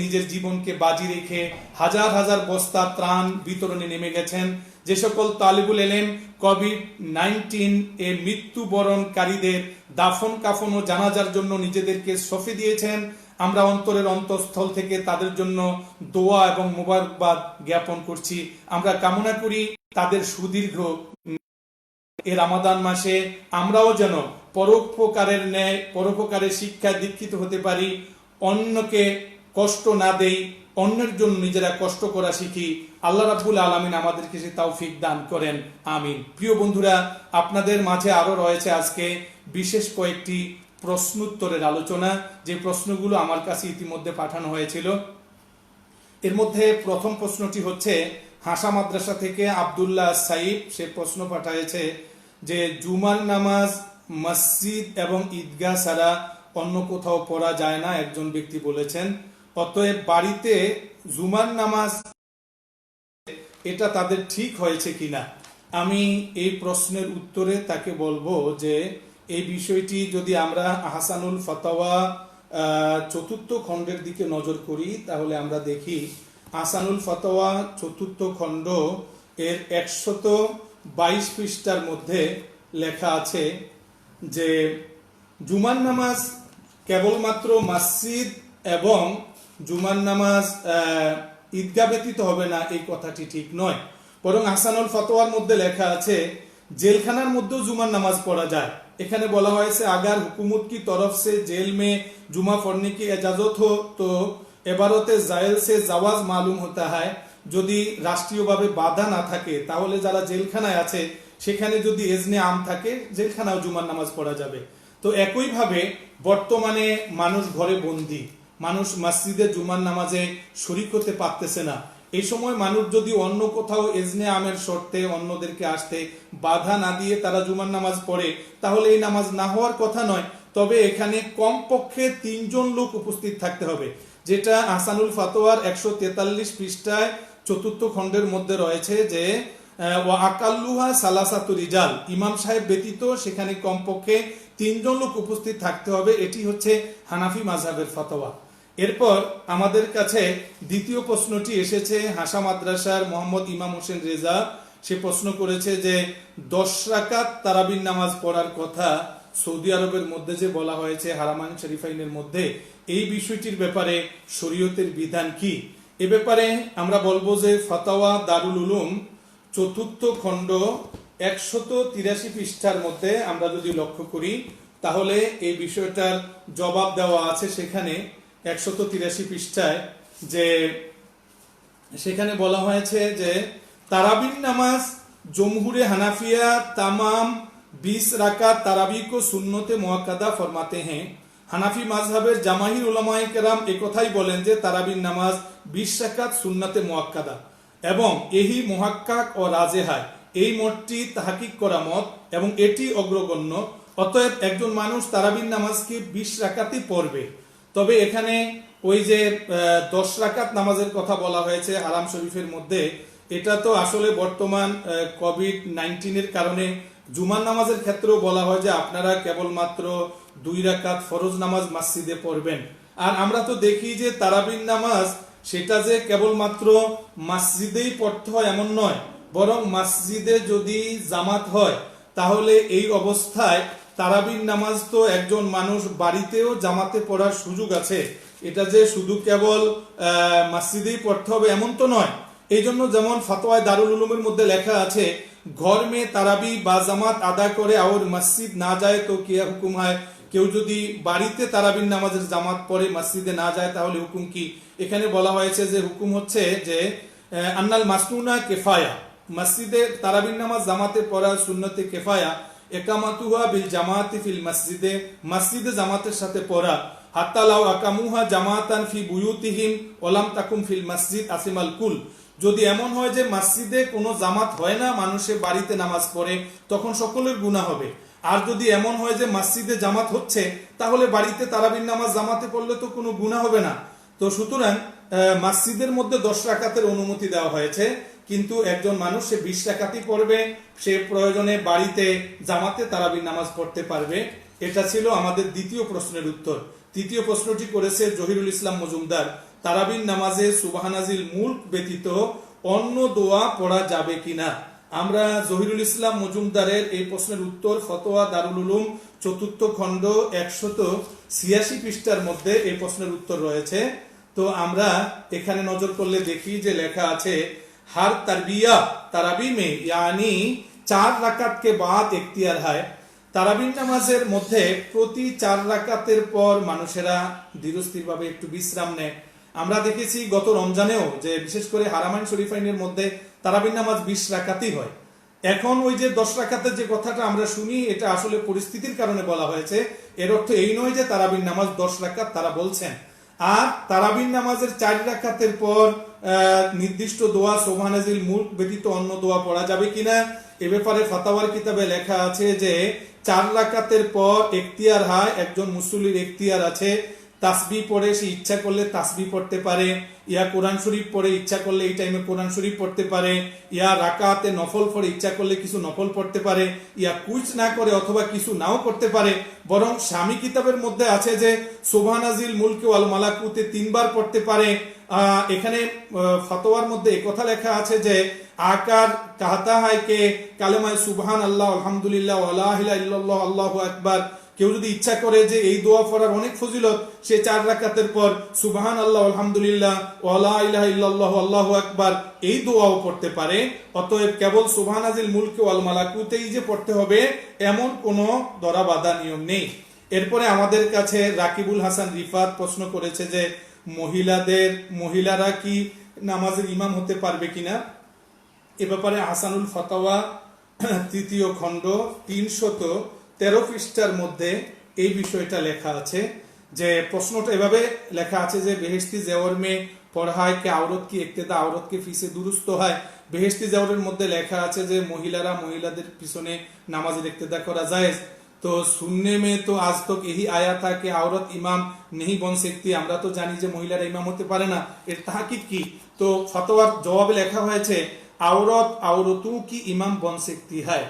নিজের জীবনকে বাজি রেখে হাজার হাজার বস্তা ত্রাণ বিতরণে নেমে গেছেন, যে সকল তালিবুল ইলম কোভিড-19 এ মৃত্যুবরণকারীদের দাফন কাফন ও জানাজার জন্য নিজেদেরকে সঁপে দিয়েছেন, আমরা অন্তরের অন্তঃস্থল থেকে তাদের জন্য দোয়া এবং মোবারকবাদ জ্ঞাপন করছি। আমরা কামনা করি তাদের সুদীর্ঘ এ রমাদান মাসে আমরাও যেন পরোপকারের ন্যায় পরোপকারের শিক্ষায় দীক্ষিত হতে পারি, অন্যকে কষ্ট না দেই, অন্যের জন্য নিজেরা কষ্ট করা শিখি। আল্লাহ রাব্বুল আলামিন আমাদেরকে সে তৌফিক দান করেন, আমিন। প্রিয় বন্ধুরা, আপনাদের মাঝে আরো রয়েছে আজকে বিশেষ কয়েকটি প্রশ্নোত্তরের আলোচনা, যে প্রশ্নগুলো আমার কাছে ইতিমধ্যে পাঠানো হয়েছিল। এর মধ্যে প্রথম প্রশ্নটি হচ্ছে হাসা মাদ্রাসা থেকে আব্দুল্লাহ সাইফ, সে প্রশ্ন পাঠিয়েছে যে জুমার নামাজ মসজিদ এবং ঈদগাহ ছাড়া অন্য কোথাও পড়া যায় না, একজন ব্যক্তি বলেছেন। অতএব বাড়িতে জুমার নামাজ এটা তাদের ঠিক হয়েছে কিনা। আমি এই প্রশ্নের উত্তরে তাকে বলবো যে এই বিষয়টি যদি আমরা আহসানুল ফাতাওয়া ৪র্থ খণ্ডের দিকে নজর করি, তাহলে আমরা দেখি আহসানুল ফাতাওয়া ৪র্থ খণ্ড এর ১২২ পৃষ্ঠার মধ্যে লেখা আছে যে জুমার নামাজ কেবলমাত্র মসজিদ এবং জুমার নামাজ ঈদগাহ ব্যতীত হবে না, এই কথাটি ঠিক নয়। বরং আহসানুল ফতোয়ার মধ্যে লেখা আছে জেলখানার মধ্যেও জুমার নামাজ পড়া যায়। এখানে বলা হয়েছে আগার হুকুমত কি তরফ সে জেল মে जुमा पढ़ने की इजाजत हो तो इबारत जायल से जवाज मालूम होता है। যদি রাষ্ট্রীয়ভাবে বাধা না থাকে তাহলে যারা জেলখানায় আছে সেখানে যদি এজনে আম থাকে জেলখানাও জুমার নামাজ পড়া যাবে। তো একইভাবে বর্তমানে মানুষ ঘরে বন্দী, মানুষ মসজিদে জুমার নামাজে শরীক হতে পারতেছে না। এই সময় মানুষ যদি অন্য কোথাও এজনে আমের শর্তে অন্যদেরকে আসতে বাধা না দিয়ে তারা জুমার নামাজ পড়ে তাহলে এই নামাজ না হওয়ার কথা নয়, তবে এখানে কমপক্ষে 3 জন লোক উপস্থিত থাকতে হবে, যেটা আহসানুল ফাতোয়ার 143 পৃষ্ঠায় 4th খণ্ডের মধ্যে রয়েছে যে ওয়া আকাল্লুহা সালাসাতু রিজাল, ইমাম সাহেব ব্যতীত সেখানে কমপক্ষে 3 জন লোক উপস্থিত থাকতে হবে। এটি হচ্ছে হানাফি মাযহাবের ফতোয়া। এরপর আমাদের কাছে দ্বিতীয় প্রশ্নটি এসেছে হাসা মাদ্রাসার মোহাম্মদ ইমাম হোসেন রেজা। সে প্রশ্ন করেছে যে 10 রাকাত তারাবির নামাজ পড়ার কথা সৌদি আরবের মধ্যে যে বলা হয়েছে হারামাইন শরীফাইনের মধ্যে, এই বিষয়টির ব্যাপারে শরীয়তের বিধান কি? এ ব্যাপারে আমরা বলবো যে ফাতাওয়া দারুল উলুম 4th খণ্ড 183 পৃষ্ঠার মধ্যে আমরা যদি লক্ষ্য করি তাহলে এই বিষয়টার জবাব দেওয়া আছে সেখানে 183 পৃষ্ঠায়, যে সেখানে বলা হয়েছে যে তারাবির নামাজ জমহুরে হানাফিয়া তামাম 20 রাকাত তারাবি को সুন্নতে মুআক্কাদা ফরমাতে हैं। হানাফি মাযহাবের জামাহির উলামায়ে কেরাম একথাই বলেন যে তারাবির নামাজ 20 রাকাত সুন্নতে মুআক্কাদা এবং এহি মুহাক্কাক ও রাজেহা, এই মতটি তাহকিক করা মত এবং এটি অগ্রগণ্য। অতএব একজন মানুষ তারাবির নামাজকে 20 রাকাতই পড়বে। তবে এখানে ওই যে 10 রাকাত নামাজের কথা বলা হয়েছে হারাম শরীফের মধ্যে, এটা তো আসলে বর্তমান কোভিড-19 এর কারণে জুমার নামাজের ক্ষেত্রেও বলা হয় যে আপনারা কেবলমাত্র 2 রাকাত ফরজ নামাজ মসজিদে পড়বেন। আর আমরা তো দেখি যে তারাবির নামাজ সেটা যে কেবলমাত্র মসজিদেই পড়তে হয় এমন নয়, বরং মসজিদে যদি জামাত হয় তাহলে এই অবস্থায় তারাবির নামাজ তো একজন মানুষ বাড়িতেও জামাতে পড়ার সুযোগ আছে। এটা যে শুধু কেবল মসজিদেই পড়তে হবে এমন তো নয়। এই জন্য যেমন ফাতোয়ায়ে দারুল উলুমের মধ্যে লেখা আছে ঘর মে তারাবি বা জামাত আদা করে আর মসজিদ না যায় তো কি হুকুম হয়, কেউ যদি বাড়িতে তারাবির নামাজের জামাত পড়ে মসজিদে না যায় তাহলে হুকুম কি? এখানে বলা হয়েছে যে হুকুম হচ্ছে যে আন্নাল মাসনুনা কিফায়া, মসজিদে তারাবির নামাজ জামাতে পড়া সুন্নতে কিফায়া, একামাতুহা বিল জামাতি ফিল মসজিদে, মসজিদে জামাতের সাথে পড়া, হাত্তা লাউ আকামুহা জামাতান ফি বুয়ুতিহিম ওয়ালাম তাকুম ফিল মসজিদ আসিমাল কুল, যদি এমন হয় যে মসজিদে কোনো জামাত হয় না, মানুষের বাড়িতে নামাজ পড়ে, তখন সকলের গুনাহ হবে। আর যদি এমন হয় যে মসজিদে জামাত হচ্ছে তাহলে বাড়িতে তারাবির নামাজ জামাতে পড়লে তো কোনো গুনাহ হবে না। তো সুতরাং মসজিদের মধ্যে 10 রাকাতের অনুমতি দেওয়া হয়েছে, কিন্তু একজন মানুষ সে 20 রাকাতই পড়বে, সে প্রয়োজনে বাড়িতে জামাতে তারাবির নামাজ পড়তে পারবে। এটা ছিল আমাদের দ্বিতীয় প্রশ্নের উত্তর। তৃতীয় প্রশ্নটি করেছে জহিরুল ইসলাম মজুমদার, তারাবির নামাজে সুবহানাজিল মুলক ব্যতীত অন্য দোয়া পড়া যাবে কিনা? আমরা জহিরুল ইসলাম মজুমদারের এই প্রশ্নের উত্তর ফতোয়া দারুল উলুম 4th খণ্ড 186 পৃষ্ঠার মধ্যে এই প্রশ্নের উত্তর রয়েছে। তো আমরা এখানে নজর করলে দেখি যে লেখা আছে হার তারবিয়া তারাবি মে यानी 4 রাকাত কে বাদ ইখতিয়ার হয়, তারাবির নামাজের মধ্যে প্রতি 4 রাকাতের পর মানুষেরা ধীরস্থিরভাবে একটু বিশ্রাম নেয়। আমরা দেখেছি গত রমজানেও যে বিশেষ করে হারামাইন শরীফাইনের মধ্যে তারাবির নামাজ 20 রাকাতই হয়। এখন ওই যে 10 রাকাতের যে কথাটা আমরা শুনি এটা আসলে পরিস্থিতির কারণে বলা হয়েছে, এর অর্থ এই নয় যে তারাবির নামাজ 10 রাকাত তারা বলছেন। আর তারাবির নামাজের 4 রাকাতের পর নির্দিষ্ট দোয়া সুবহানাজিল মুলক ব্যতীত অন্য দোয়া পড়া যাবে কিনা, এ ব্যাপারে ফাতাওয়ার কিতাবে লেখা আছে যে 4 রাকাতের পর ইখতিয়ার হয়, একজন মুসল্লির ইখতিয়ার আছে, তাসবিহ পড়ে সে ইচ্ছা করলে তাসবিহ পড়তে পারে, ইয়া কোরআন শরীফ পড়ে ইচ্ছা করলে এই টাইমে কোরআন শরীফ পড়তে পারে, ইয়া রাকাতে নফল পড়ে ইচ্ছা করলে কিছু নফল পড়তে পারে, ইয়া কুইজ না করে অথবা কিছু নাও করতে পারে। বরং স্বামী কিতাবের মধ্যে আছে যে সুবহানাজিল মুলকি ওয়াল মালাকুতে 3 বার পড়তে পারে। এখানে ফতোয়ার মধ্যে একথা লেখা আছে যে আকার कहता है कि कलमा सुबहान अल्लाह अल्हम्दुलिल्लाह व ला इलाहा इल्लल्लाह अल्लाहु আকবার কেউ যদি ইচ্ছা করে যে এই দোয়া পড়ার অনেক ফজিলত, সে 4 রাকাতের পর সুবহান আল্লাহ আলহামদুলিল্লাহ ওয়া লা ইলাহা ইল্লাল্লাহ আল্লাহু আকবার এই দোয়াও পড়তে পারে। অতএব কেবল সুবহানাজিল মুলকি ওয়াল মালাকুতেই যে পড়তে হবে এমন কোনো ধরা বাঁধা নিয়ম নেই। এরপরে আমাদের কাছে রাকিবুল হাসান রিফাত প্রশ্ন করেছে যে মহিলারা কি নামাজের ইমাম হতে পারবে কিনা। এ ব্যাপারে হাসানুল ফাতাওয়া 3য় খণ্ড 313 পৃষ্ঠার মধ্যে এই বিষয়টা লেখা আছে। যে প্রশ্নটা এভাবে লেখা আছে যে বেহেশতি জেওর মে পড়ায় কে আওরত কি ইক্তেদা আওরত কে ফিসে দুরুস্ত হয়। বেহেশতি জেওরের মধ্যে লেখা আছে যে মহিলাদের পিছনে নামাজের ইক্তেদা করা জায়েজ। তো सुनने में तो आज तक यही आया था कि औरत इमाम नहीं बन सकती। আমরা তো জানি যে মহিলারা ইমাম হতে পারে না, এর তাহকিক কি? তো ফতোয়ার জবাবে লেখা হয়েছে औरतों की इमाम बन सकती है,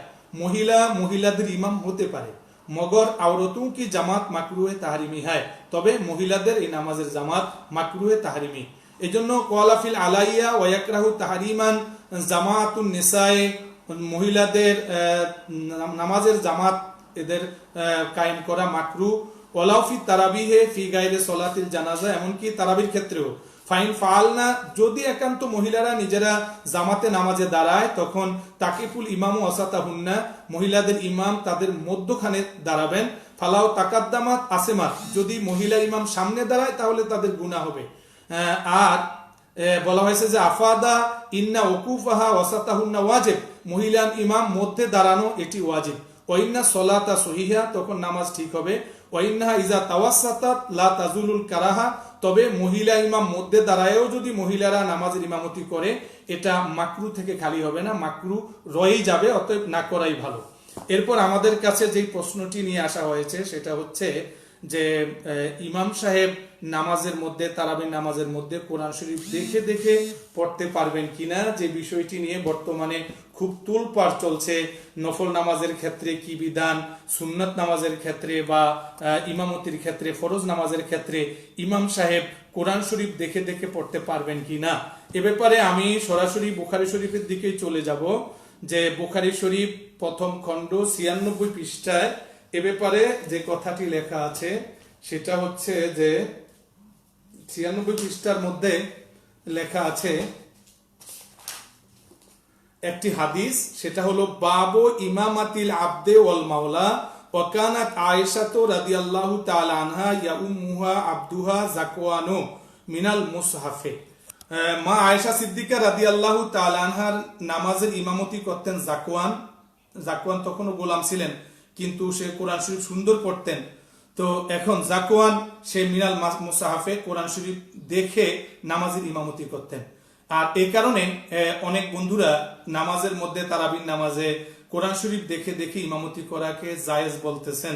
মহিলাদের ইমাম হতে পারে, মগর औरतों की জামাত মাকরুহে তাহরিমি হয়, তবে মহিলাদের এই নামাজের জামাত মাকরুহে তাহরিমি। এজন্য ক্বালা ফিল আলাইয়া ওয়া ইয়াকরাহু তাহরিমান জামাতুন নিসায়ে, মহিলাদের নামাজের জামাত এদের কায়েম করা মাকরু। ওয়ালাউ ফি তারাবিহে ফি গায়রে সলাতিল জানাজা, এমনকি তারাবির ক্ষেত্রেও ফাইন ফালনা, যদি একান্ত মহিলারা নিজেরা জামাতে নামাজে দাঁড়ায় তখন তাকিফুল ইমামু ওয়াসাতাহুন্না, মহিলাদের ইমাম তাদের মধ্যখানে দাঁড়াবেন। ফালাউ তাকাদ্দামাত আসেমাত, যদি মহিলা ইমাম সামনে দাঁড়ায় তাহলে তাদের গুনাহ হবে। আর বলা হয়েছে যে আফাদা ইন্না ওকুফাহা ওয়াসাতাহুন্না ওয়াজিব, মহিলা ইমাম মধ্যে দাঁড়ানো এটি ওয়াজিব। ওয়াইন্না সলাতা সহিহা, তখন নামাজ ঠিক হবে। ওয়াইন্না ইজা তাওয়াসসাতাত লা তাজুলুল কারাহা, তবে মহিলা ইমাম মধ্যে দাঁড়ায়ও যদি মহিলারা নামাজের ইমামতি করে এটা মাকরু থেকে খালি হবে না, মাকরু রয়েই যাবে, অতএব না করাই ভালো। এরপর আমাদের কাছে যে প্রশ্নটি নিয়ে আসা হয়েছে সেটা হচ্ছে যে ইমাম সাহেব নামাজের মধ্যে, তারাবির নামাজের মধ্যে কোরআন শরীফ দেখে দেখে পড়তে পারবেন কিনা, যে বিষয়টি নিয়ে বর্তমানে খুব তোলপাড় চলছে। নফল নামাজের ক্ষেত্রে কি বিধান, সুন্নাত নামাজের ক্ষেত্রে বা ইমামতির ক্ষেত্রে, ফরজ নামাজের ক্ষেত্রে ইমাম সাহেব কোরআন শরীফ দেখে দেখে পড়তে পারবেন কিনা। এ ব্যাপারে আমি সরাসরি বুখারী শরীফের দিকেই চলে যাব। যে বুখারী শরীফ 1ম খণ্ড 96 পৃষ্ঠায় এ ব্যাপারে যে কথাটি লেখা আছে সেটা হচ্ছে যে 96 পৃষ্ঠার মধ্যে লেখা আছে একটি হাদিস, সেটা হলো বাবু ইমামাতিল আবদে ওয়াল মাওলা ওয়া কানাত আয়েশাতু রাদিয়াল্লাহু তাআলা আনহা ইয়াউমুহা আবদুহা যাকওয়ানু মিনাল মুসহাফে। মা আয়েশা সিদ্দিকা রাদিয়াল্লাহু তাআলা আনহার নামাজের ইমামতি করতেন জাকওয়ান তখনও গোলাম ছিলেন, কিন্তু সে কোরআন শরীফ সুন্দর পড়তেন। তো এখন জাকওয়ান সে মিনাল মুসাহাফে কোরআন শরীফ দেখে নামাজের ইমামতি করতেন। আর এই কারণে অনেক বন্ধুরা নামাজের মধ্যে, তারাবির নামাজে কোরআন শরীফ দেখে দেখে ইমামতি করাকে জায়েজ বলতেছেন,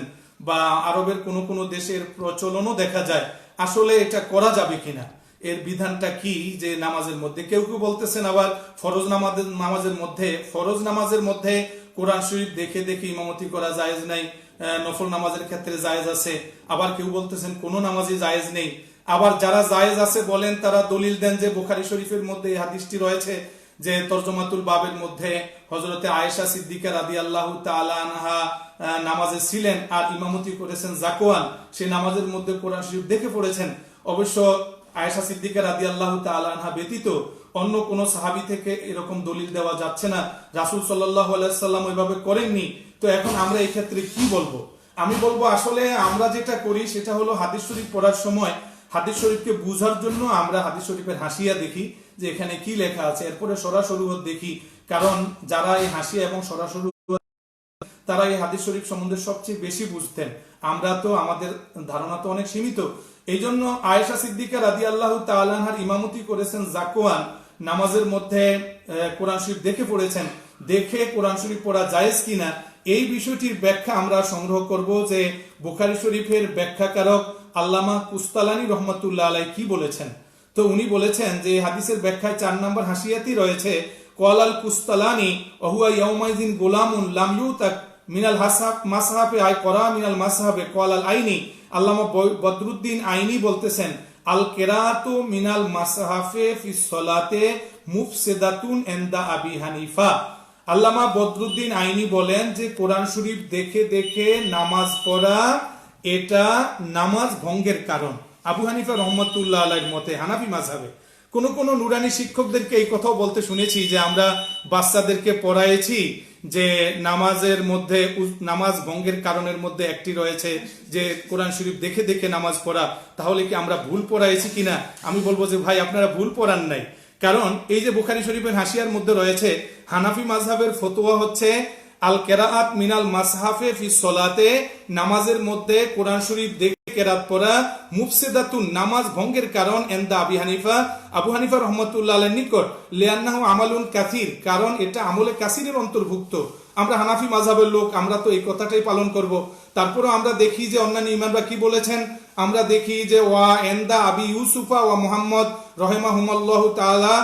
বা আরবের কোন কোন দেশের প্রচলনও দেখা যায়। আসলে এটা করা যাবে কিনা, এর বিধানটা কি, যে নামাজের মধ্যে কেউ কেউ বলতেছেন আবার ফরজ নামাজের মধ্যে কোরআন শরীফ দেখে দেখে ইমামতি করা জায়েজ নাই, নফল নামাজের ক্ষেত্রে জায়েজ আছে। আবার কেউ বলতেছেন কোন নামাজই জায়েজ নেই। আবার যারা জায়েজ আছে বলেন তারা দলিল দেন যে বুখারী শরীফের মধ্যে এই হাদিসটি রয়েছে যে তরজমাতুল বাবের মধ্যে হযরতে আয়েশা সিদ্দিকা রাদিয়াল্লাহু তাআলা আনহা নামাজে ছিলেন আর ইমামতি করেছেন জাকওয়ান, সেই নামাজের মধ্যে কোরআন শরীফ দেখে পড়েছেন। অবশ্য আয়েশা সিদ্দিকা রাদিয়াল্লাহু তাআলা আনহা ব্যতীত অন্য কোন সাহাবী থেকে এরকম দলিল দেওয়া যাচ্ছে না। রাসূল সাল্লাল্লাহু আলাইহি সাল্লাম ওইভাবে করেননি। তো এখন আমরা এই ক্ষেত্রে কি বলবো? আমি বলবো আসলে আমরা যেটা করি সেটা হলো হাদিস শরীফ পড়ার সময় হাদিস শরীফকে বুঝার জন্য আমরা হাদিস শরীফের হাসিয়া দেখি যে এখানে কি লেখা আছে, এরপরে সরাসরি দেখি। কারণ যারা এই হাসিয়া এবং সরাসরি তারা এই হাদিস শরীফ সম্বন্ধে সবচেয়ে বেশি বুঝতেন, আমরা তো আমাদের ধারণা তো অনেক সীমিত। এই জন্য আয়েশা সিদ্দিকা রাদিয়াল্লাহু তাআলা আনহার ইমামতি করেছেন জাকওয়ান, নামাজের মধ্যে কোরআন শরীফ দেখে পড়েছেন, দেখে কোরআন শরীফ পড়া জায়েজ কিনা এই বিষয়টির ব্যাখ্যা আমরা সংগ্রহ করব যে বুখারী শরীফের ব্যাখ্যাকারক আল্লামা কুস্তালানী রহমাতুল্লাহ আলাইহি কি বলেছেন। তো উনি বলেছেন যে হাদিসের ব্যাখ্যায় 4 নম্বর হাসিয়াতি রয়েছে ক্বালাল কুস্তালানী ওয়া হুয়া ইয়াউমাইযিন গোলামুন লাম ইউতাক মিনাল মাসহাফে আই করা মিনাল মাসহাফে ক্বালাল আইনি। আল্লামা বদরুদ্দিন আইনি বলতেছেন আল কিরাআতু মিনাল মাসহাফে ফিস সালাতে মুফসিদাতুন ইনদা আবি হানিফা। আল্লামা বদরুদ্দিন আইনি বলেন যে কোরআন শরীফ দেখে দেখে নামাজ পড়া এটা নামাজ ভঙ্গের কারণ। আবু হানিফা রহমতুল্লাহ আলাইহির মতে হানাফি মাযহাবে কোন নুরানি শিক্ষকদেরকে এই কথাও বলতে শুনেছি যে আমরা বাচ্চাদেরকে পড়াইছি যে নামাজের মধ্যে নামাজ ভঙ্গের কারণের মধ্যে একটি রয়েছে যে কোরআন শরীফ দেখে দেখে নামাজ পড়া, তাহলে কি আমরা ভুল পড়াইছি কিনা? আমি বলবো যে ভাই আপনারা ভুল পড়ান নাই, কারণ এই যে বুখারী শরীফের হাসিয়ার মধ্যে রয়েছে হানাফি মাযহাবের ফতোয়া হচ্ছে আল কেরাআত মিনাল মাসহাফে ফি সলাতে, নামাজের মধ্যে কোরআন শরীফ দেখে কেরাত পড়া মুফসিদাতুন, নামাজ ভঙ্গের কারণ ইনদা আবি হানিফা, আবু হানিফা রাহমাতুল্লাহ আলাইহির নিকট, লিআন্নাহু আমালুন কাসীর, কারণ এটা আমলে কাসীরের অন্তর্ভুক্ত। আমরা হানাফি মাযহাবের লোক, আমরা তো এই কথাটাই পালন করব। তারপরেও আমরা দেখি যে অন্যান্য ইমামরা কি বলেছেন, আমরা দেখি যে ওয়া ইনদা আবি ইউসুফা ওয়া মুহাম্মদ রাহিমাহুমুল্লাহু তাআলা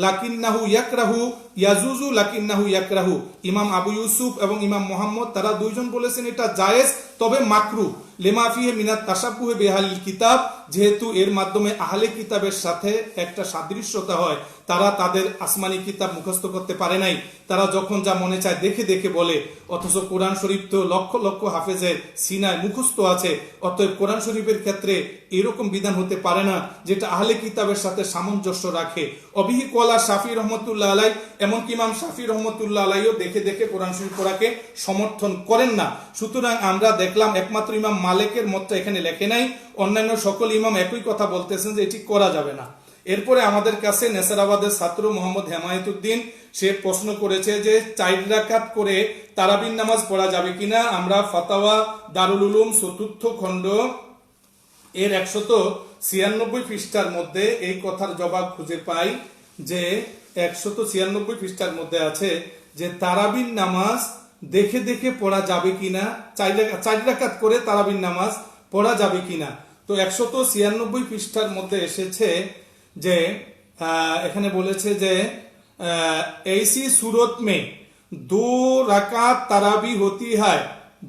লাকিন্নাহু ইয়াকরাহু ইয়াজুজু লাকিন্নাহু ইয়াকরাহু, ইমাম আবু ইউসুফ এবং ইমাম মুহাম্মদ তারা দুইজন বলেছেন এটা জায়েজ তবে মাকরুহ, লিমা ফিহি মিনাত তাশাব্বুহ বিআহলিল কিতাব, যেহেতু এর মাধ্যমে আহলে কিতাবের সাথে একটা সাদৃশ্যতা হয়, তারা তাদের আসমানি কিতাব মুখস্থ করতে পারে নাই, তারা যখন যা মনে চায় দেখে দেখে বলে, অথচ কোরআন শরীফ তো লক্ষ লক্ষ হাফেজের সিনায় মুখস্থ আছে। অতএব কোরআন শরীফের ক্ষেত্রে এরকম বিধান হতে পারে না যেটা আহলে কিতাবের সাথে সামঞ্জস্য রাখে। অবিহি কোয়ালা শাফি রহমতুল্লাহ আলাই, এমনকি ইমাম শাফি রহমতুল্লাহ আলাইও দেখে দেখে কোরআন শরীফ পড়াকে সমর্থন করেন না। সুতরাং আমরা দেখলাম একমাত্র ইমাম মালিকের মতটা এখানে লেখে নাই, অন্যান্য সকল ইমাম একই কথা বলতেছেন যে এটি করা যাবে না। এরপরে আমাদের কাছে নেসারাবাদের ছাত্র মোহাম্মদ হেমায়েতুদ্দিন সে প্রশ্ন করেছে যে 4 রাকাত করে তারাবির নামাজ পড়া যাবে কিনা। আমরা ফাতাওয়া দারুল উলুম 4th খণ্ড এর 196 পৃষ্ঠার মধ্যে এই কথার জবাব খুঁজে পাই যে 196 পৃষ্ঠার মধ্যে আছে যে তারাবির নামাজ দেখে দেখে পড়া যাবে কিনা, 4 রাকাত করে তারাবির নামাজ পড়া যাবে কিনা। তো 196 পৃষ্ঠার মধ্যে এসেছে যে এখানে বলেছে যে ऐसी सूरत में 2 রাকাত তারাবি হতি হয়,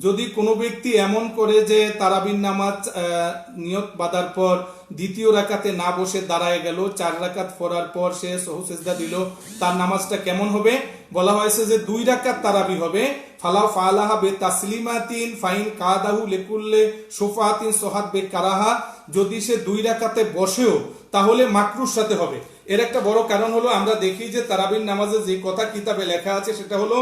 যদি কোনো ব্যক্তি এমন করে যে তারাবির নামাজ নিয়ত বাঁধার পর দ্বিতীয় রাকাতে না বসে দাঁড়ায় গেল, 4 রাকাত পড়ার পর সে সহু সিজদা দিল, তার নামাজটা কেমন হবে? বলা হয়েছে যে 2 রাকাত তারাবি হবে। ফালা ফালাহা বে তাসলিমাতিন ফাইন কাদাহু লিকুল্লি সুফাতিন সুহাত বে কারাহা, যদি সে 2 রাকাতে বসেও তাহলে মাকরুর সাথে হবে। এর একটা বড় কারণ হলো আমরা দেখি যে তারাবির নামাজে যে কথা কিতাবে লেখা আছে সেটা হলো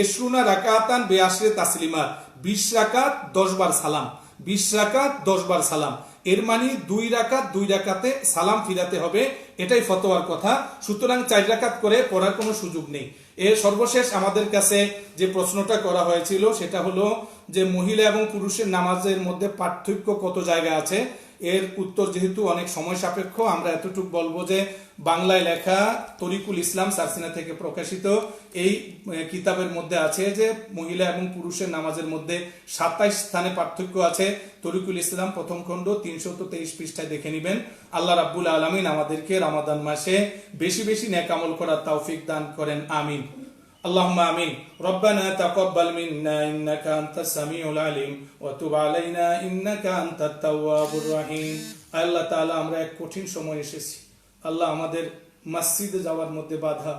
ইশরুনা রাকাতান বে আশরে তাসলিমাত, 20 রাকাত 10 বার সালাম, 20 রাকাত 10 বার সালাম। এর মানে 2 রাকাত 2 রাকাতে সালাম ফিরাতে হবে, এটাই ফতোয়ার কথা। সুতরাং 4 রাকাত করে পড়ার কোনো সুযোগ নেই। এর সর্বশেষ আমাদের কাছে যে প্রশ্নটা করা হয়েছিল সেটা হলো যে মহিলা এবং পুরুষের নামাজের মধ্যে পার্থক্য কত জায়গা আছে। এর উত্তর যেহেতু অনেক সময় সাপেক্ষ, আমরা এতটুকু বলবো যে বাংলায় লেখা তরিকুল ইসলাম সারসিনা থেকে প্রকাশিত এই কিতাবের মধ্যে আছে যে মহিলা এবং পুরুষের নামাজের মধ্যে 27 স্থানে পার্থক্য আছে। তরিকুল ইসলাম 1ম খণ্ড 323 পৃষ্ঠায় দেখে নেবেন। আল্লাহ রাব্বুল আলামিন আমাদেরকে রমাদান মাসে বেশি বেশি নেক আমল করার তৌফিক দান করেন, আমিন। اللهم آمين. ربنا تقبل منا إنك أنت السميع العليم وتب علينا إنك أنت التواب الرحيم. আল্লাহ তাআলা আমরা এক কঠিন সময় এসেছি। আল্লাহ আমাদের মসজিদে যাওয়ার মধ্যে বাধা,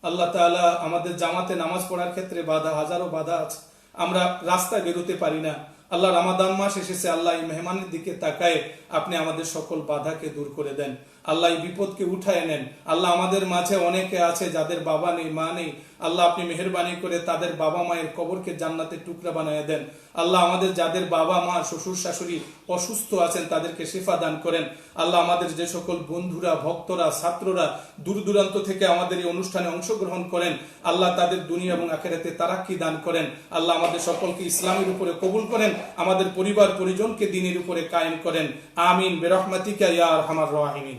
আল্লাহ তাআলা আমাদের জামাতে নামাজ পড়ার ক্ষেত্রে বাধা, হাজারো বাধা আছে, আমরা রাস্তায় বেরোতে পারি না। আল্লাহ রমাদান মাস এসেছে, আল্লাহ এই মেহমানের দিকে তাকায় আপনি আমাদের সকল বাধাকে দূর করে দেন, আল্লাহ এই বিপদকে উঠায় নেন। আল্লাহ আমাদের মাঝে অনেকে আছে যাদের বাবা নেই, মা নেই, আল্লাহ আপনি মেহেরবানি করে তাদের বাবা মায়ের কবরকে জান্নাতের টুকরা বানিয়ে দেন। আল্লাহ আমাদের যাদের বাবা মা শ্বশুর শাশুড়ি অসুস্থ আছেন তাদেরকে শিফা দান করেন। আল্লাহ আমাদের যে সকল বন্ধুরা, ভক্তরা, ছাত্ররা দূর দূরান্ত থেকে আমাদের এই অনুষ্ঠানে অংশগ্রহণ করেন, আল্লাহ তাদের দুনিয়া এবং আখিরাতে তারাক্কি দান করেন। আল্লাহ আমাদের সকলকে ইসলামের উপরে কবুল করেন, আমাদের পরিবার পরিজনকে দ্বীনের উপরে কায়েম করেন, আমিন বিরহমাতিকা ইয়া আরহামার রাহিমিন।